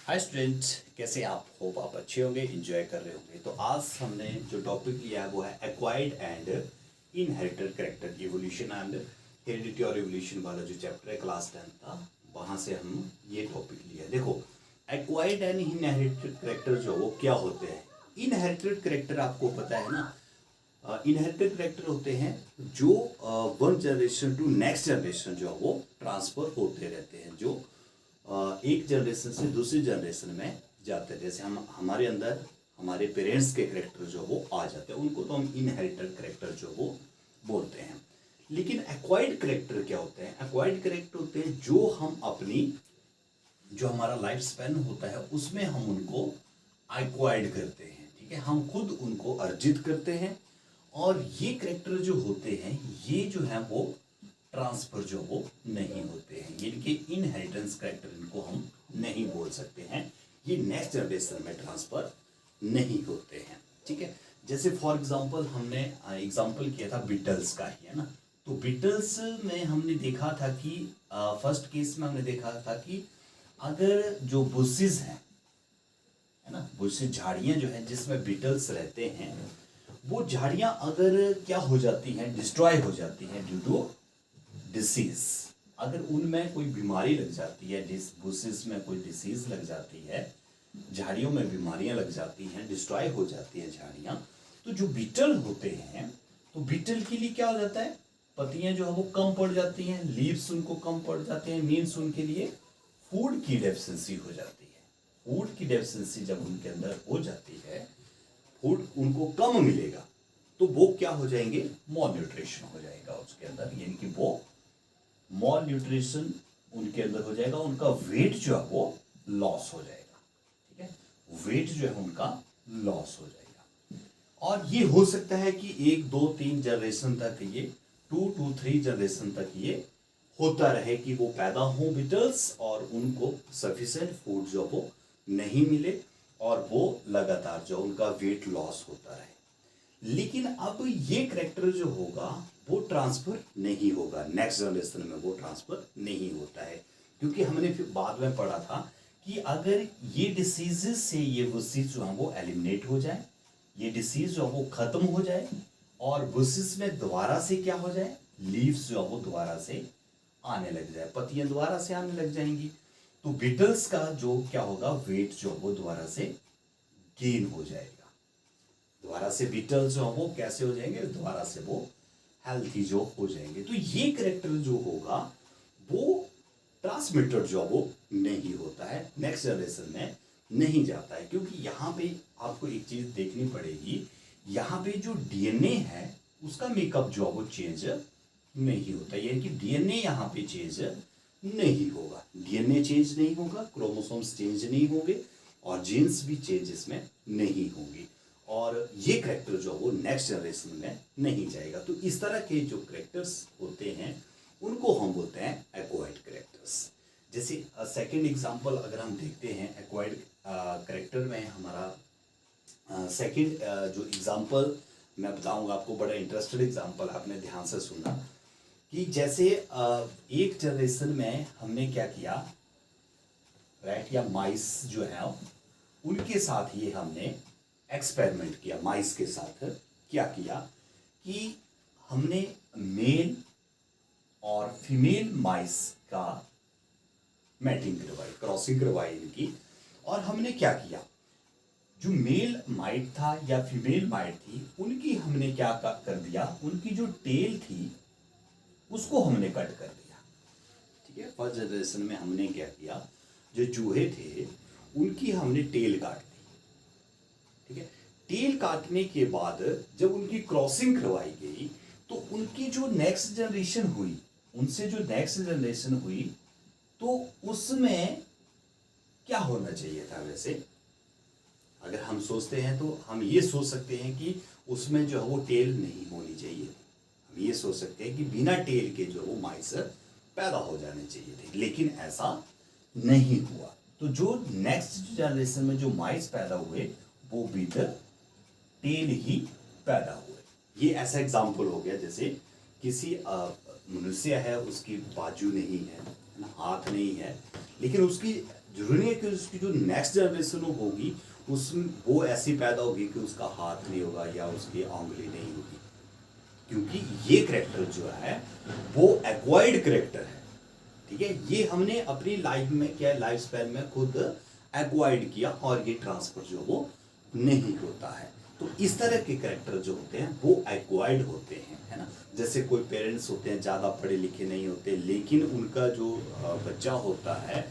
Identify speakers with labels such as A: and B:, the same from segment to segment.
A: Hi student, कैसे आप? Hope आप अच्छे होंगे, एंजॉय कर रहे होंगे। तो आज हमने जो टॉपिक लिया है वो है acquired and inherited character evolution and heredity और इवोल्यूशन वाला जो चैप्टर है क्लास 10 का, वहाँ से हम ये टॉपिक लिया। देखो, एक्वायर्ड एंड इनहेरिटेड कैरेक्टर जो वो क्या होते हैं। इनहेरिटेड कैरेक्टर आपको पता है ना, इनहेरिटेड कैरेक्टर होते हैं जो one generation to next generation जो है वो ट्रांसफर होते रहते हैं, जो एक जनरेशन से दूसरी जनरेशन में जाते हैं। जैसे हम हमारे अंदर हमारे पेरेंट्स के करेक्टर जो वो आ जाते हैं, उनको तो हम इनहेरिटेड करेक्टर जो वो बोलते हैं। लेकिन एक्वायर्ड करेक्टर क्या होते हैं? एक्वायर्ड करेक्टर होते हैं जो हम अपनी जो हमारा लाइफ स्पैन होता है उसमें हम उनको एक्वायर्ड करते हैं। ठीक है, हम खुद उनको अर्जित करते हैं। और ये करेक्टर जो होते हैं ये जो है वो ट्रांसफर जो वो नहीं होते हैं, यानी कि इनहेरिटेंस करेक्टर इनको हम नहीं बोल सकते हैं। ये नेक्स्ट जनरेशन में ट्रांसफर नहीं होते हैं। ठीक है, जैसे फॉर एग्जांपल हमने एग्जांपल किया था बीटल्स का ही, है ना। तो बीटल्स में हमने देखा था कि फर्स्ट केस में हमने देखा था कि अगर जो बुशेस हैं, है ना, बुशेस झाड़ियाँ जो हैं जिसमें बीटल्स रहते हैं, वो झाड़ियाँ अगर क्या हो जाती हैं, डिस्ट्रॉय हो जाती हैं ड्यू टू डिसीज। अगर उनमें कोई बीमारी लग जाती है, बुशेस में कोई डिसीज लग जाती है, झाड़ियों में बीमारियां लग जाती हैं, डिस्ट्रॉय हो जाती हैं झाड़ियां, तो जो बीटल होते हैं, तो बीटल के लिए क्या हो जाता है, पत्तियां जो है वो कम पड़ जाती हैं, लीव्स उनको कम पड़ जाते हैं। मीन्स उनके लिए फूड की डेफिशिएंसी हो जाती है। फूड की डेफिशिएंसी जब उनके अंदर हो जाती है, फूड उनको कम मिलेगा, तो वो क्या हो जाएंगे, मॉल न्यूट्रिशन हो जाएगा उसके अंदर, यानी कि वो मॉल न्यूट्रिशन उनके अंदर हो जाएगा। उनका वेट जो है वो लॉस हो जाएगा। ठीक है, वेट जो है उनका लॉस हो जाएगा। और ये हो सकता है कि 1 2 3 जनरेशन तक, ये 2 to 3 जनरेशन तक ये होता रहे कि वो पैदा हो बिटल्स और उनको सफिशिएंट फूड जो वो नहीं मिले और वो लगातार जो उनका वेट लॉस होता रहे। लेकिन अब ये करेक्टर जो होगा वो ट्रांसफर नहीं होगा, नेक्स्ट जनरेशन में वो ट्रांसफर नहीं होता है। क्योंकि हमने फिर बाद में पढ़ा था कि अगर ये डिसीजेस से ये बुशेस जो है वो एलिमिनेट हो जाए, ये डिसीज जो है वो खत्म हो जाए, और बुशेस में दोबारा से क्या हो जाए, लीव्स जो है वो दोबारा से आने लग जाए, पत्तियां दोबारा से आने लग जाएंगी, तो बीटल्स का जो क्या होगा, वेट जो वो दोबारा से गेन हो जाएगा। दोबारा से बीटल्स जो वो कैसे हो जाएंगे, दोबारा से वो हेल्थी जो हो जाएंगे। तो ये करेक्टर जो होगा वो ट्रांसमिटेड जो वो नहीं होता है, नेक्स्ट जनरेशन में नहीं जाता है। क्योंकि यहाँ पे आपको एक चीज देखनी पड़ेगी, यहाँ पे जो डीएनए है उसका मेकअप जो वो चेंज नहीं होता, यानी कि डीएनए यहाँ पे चेंज नहीं होगा। डीएनए चेंज नहीं होगा, क्रोमोसोम्स चेंज नहीं होंगे, और जीन्स भी चेंज इसमें नहीं होंगी, और ये करेक्टर जो वो नेक्स्ट जनरेशन में नहीं जाएगा। तो इस तरह के जो करेक्टर्स होते हैं उनको हम बोलते हैं एक्वायर्ड करेक्टर्स। जैसे सेकंड एग्जांपल अगर हम देखते हैं एक्वायर्ड करेक्टर में, हमारा सेकंड जो एग्जांपल मैं बताऊंगा आपको, बड़ा इंटरेस्टेड एग्जांपल, आपने ध्यान से सुनना। कि जैसे एक जनरेशन में हमने क्या किया, रैट या माइस जो है उनके साथ ये हमने एक्सपेरिमेंट किया। माइस के साथ क्या किया कि हमने मेल और फीमेल माइस का मैटिंग करवाई, क्रॉसिंग करवाई इनकी। और हमने क्या किया, जो मेल माइट था या फीमेल माइट थी, उनकी हमने क्या कर दिया, उनकी जो टेल थी उसको हमने कट कर दिया। ठीक है, फर्स्ट जनरेशन में हमने क्या किया, जो चूहे थे उनकी हमने टेल काट दी। ठीक है, टेल काटने के बाद जब उनकी क्रॉसिंग करवाई गई, तो उनकी जो नेक्स्ट जनरेशन हुई, उनसे जो नेक्स्ट जनरेशन हुई, तो उसमें क्या होना चाहिए था। वैसे अगर हम सोचते हैं तो हम ये सोच सकते हैं कि उसमें जो है वो टेल नहीं होनी चाहिए। हम ये सोच सकते हैं कि बिना टेल के जो वो माइस पैदा हो जाने चाहिए थे, लेकिन ऐसा नहीं हुआ। तो जो नेक्स्ट जनरेशन में जो माइस पैदा हुए वो विद टेल ही पैदा हुए। ये ऐसा एग्जाम्पल हो गया, जैसे किसी मनुष्य है, उसकी बाजू नहीं है, हाथ नहीं है, लेकिन उसकी जरूरी नहीं है कि उसकी जो नेक्स्ट जनरेशन होगी उस वो ऐसी पैदा होगी कि उसका हाथ नहीं होगा या उसकी आंगली नहीं होगी, क्योंकि ये करेक्टर जो है वो एक्वायर्ड करेक्टर है। ठीक है, ये हमने अपनी लाइफ में क्या लाइफ स्पैन में खुद एक्वायर्ड किया और ये ट्रांसफर जो वो नहीं होता है। तो इस तरह के करेक्टर जो होते हैं वो एक्वायर्ड होते हैं, है ना। जैसे कोई पेरेंट्स होते हैं ज़्यादा पढ़े लिखे नहीं होते, लेकिन उनका जो बच्चा होता है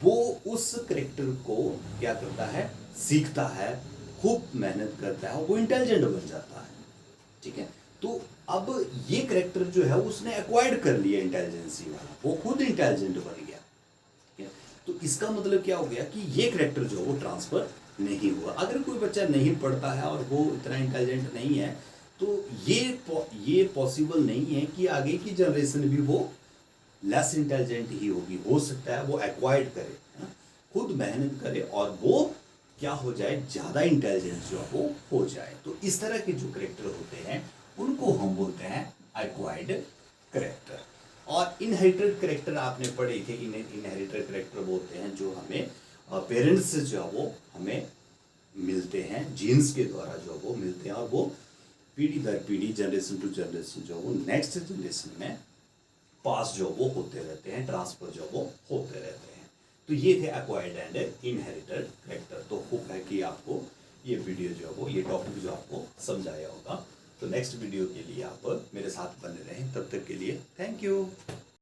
A: वो उस करेक्टर को क्या करता है, सीखता है, खूब मेहनत करता है, वो इंटेलिजेंट बन जाता है। ठीक है, तो अब ये करेक्टर जो है उसने एक्वायर्ड कर लिया इंटेलिजेंसी वाला, वो खुद इंटेलिजेंट बन गया। ठीक है, तो इसका मतलब क्या हो गया कि ये करेक्टर जो है वो ट्रांसफर नहीं हुआ। अगर कोई बच्चा नहीं पढ़ता है और वो इतना इंटेलिजेंट नहीं है तो ये पॉसिबल नहीं है कि आगे की जनरेशन भी वो लेस इंटेलिजेंट ही होगी। हो सकता है वो एक्वायर्ड करे, है ना, खुद मेहनत करे और वो क्या हो जाए, ज़्यादा इंटेलिजेंस जो है वो हो जाए। तो इस तरह के जो करेक्टर होते हैं उनको हम बोलते हैं एक्वायर्ड करेक्टर। और इनहेरिटेड करेक्टर आपने पढ़े थे, इनहेरिटेड करेक्टर बोलते हैं जो हमें पेरेंट्स से जो है वो हमें मिलते हैं, जीन्स के द्वारा जो वो मिलते हैं और वो पीढ़ी दर पीढ़ी, जनरेशन टू जनरेशन जो वो नेक्स्ट जनरेशन में पास जो वो होते रहते हैं, ट्रांसफर जो वो होते रहते हैं। तो ये थे एक्वायर्ड एंड इनहेरिटेड करेक्टर। तो होप है कि आपको ये वीडियो जो है वो, ये टॉपिक जो आपको समझाया होगा। तो नेक्स्ट वीडियो के लिए आप मेरे साथ बने रहें, तब तक के लिए थैंक यू।